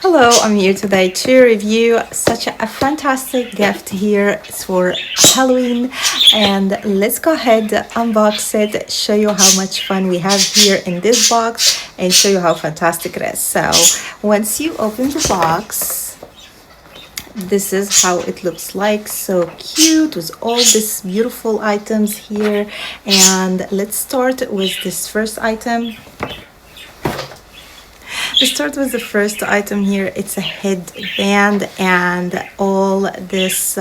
Hello, I'm here today to review such a fantastic gift here. It's for Halloween, and let's go ahead, unbox it, show you how much fun we have here in this box, and show you how fantastic it is. So once you open the box, this is how it looks like. So cute with all these beautiful items here. And let's start with this first item. Let's start with the first item here. It's a headband, and all this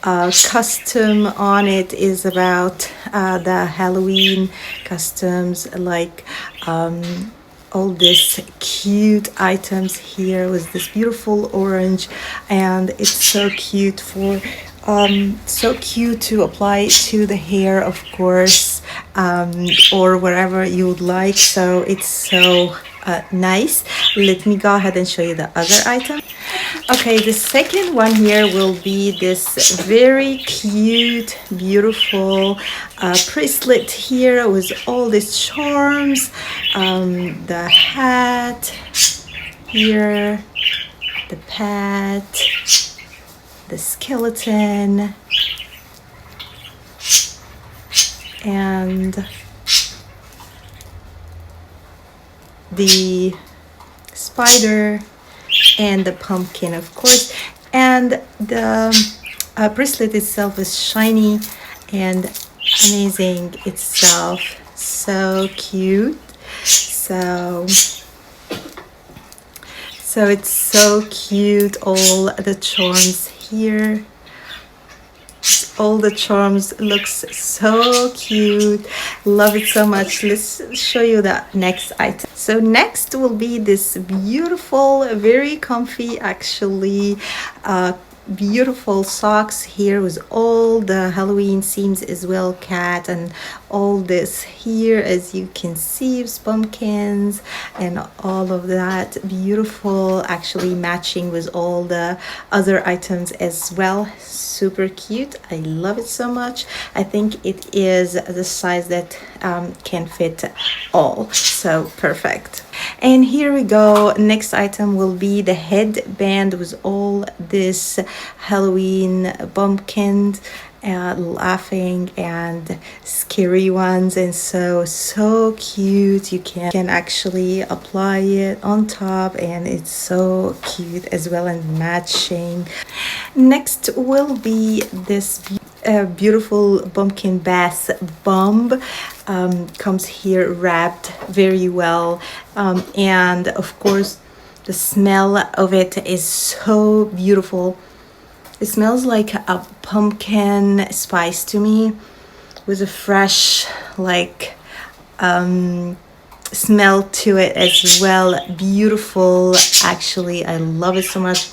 custom on it is about the Halloween costumes, like all these cute items here with this beautiful orange, and it's so cute for so cute to apply to the hair, of course, or wherever you would like. So it's so nice. Let me go ahead and show you the other item. Okay, the second one here will be this very cute, beautiful bracelet here with all these charms. The hat here, the pet, the skeleton, and the spider, and the pumpkin, of course. And the bracelet itself is shiny and amazing itself. So cute. So it's so cute, all the charms here. All the charms looks so cute. Love it so much. Let's show you the next item. So next will be this beautiful, very comfy, actually, beautiful socks here with all the Halloween themes as well, cat, and all this here, as you can see, with pumpkins and all of that, beautiful, actually matching with all the other items as well. Super cute. I love it so much. I think it is the size that can fit all, so perfect. And here we go. Next item will be the headband with all this Halloween pumpkins, laughing and scary ones, and so cute. You can actually apply it on top, and it's so cute as well, and matching. Next will be this beautiful pumpkin bath bomb. Comes here wrapped very well, and of course the smell of it is so beautiful. It smells like a pumpkin spice to me, with a fresh, like, smell to it as well. Beautiful, actually. I love it so much.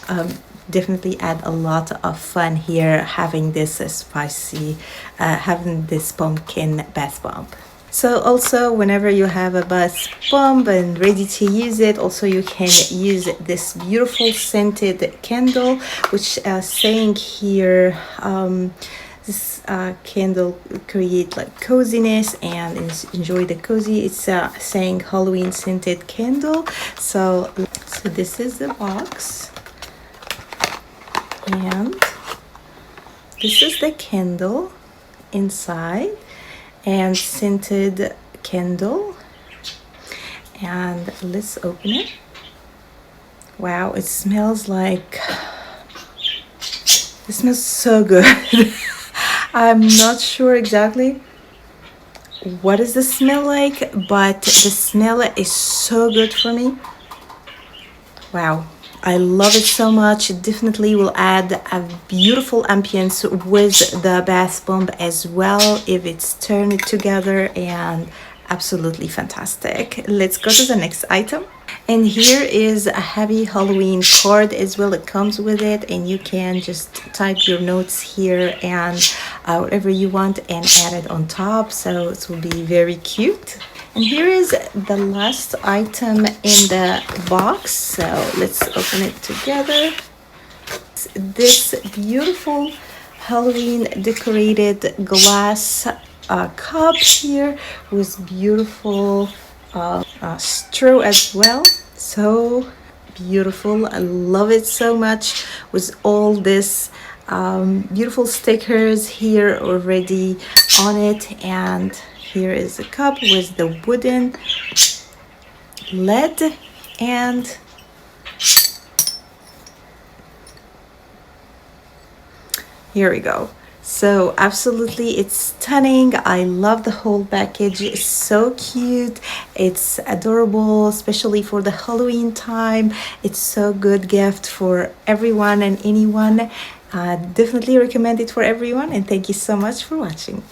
Definitely add a lot of fun here having this spicy, having this pumpkin bath bomb. So also, whenever you have a bath bomb and ready to use it, also you can use this beautiful scented candle, which saying here, this candle create like coziness and enjoy the cozy. It's saying Halloween scented candle. So this is the box, and this is the candle inside, and scented candle. And let's open it. Wow, it smells like, it smells so good. I'm not sure exactly what is the smell like, but the smell is so good for me. Wow, I love it so much. It definitely will add a beautiful ambience with the bath bomb as well if it's turned together, and absolutely fantastic. Let's go to the next item. And here is a happy Halloween card as well. It comes with it, and you can just type your notes here and whatever you want and add it on top, so it will be very cute. And here is the last item in the box, so let's open it together. This beautiful Halloween decorated glass cup here with beautiful straw as well. So beautiful. I love it so much with all this beautiful stickers here already on it. And here is a cup with the wooden lid, and here we go. So absolutely, it's stunning. I love the whole package. It's so cute. It's adorable, especially for the Halloween time. It's so good gift for everyone and anyone. Definitely recommend it for everyone, and thank you so much for watching.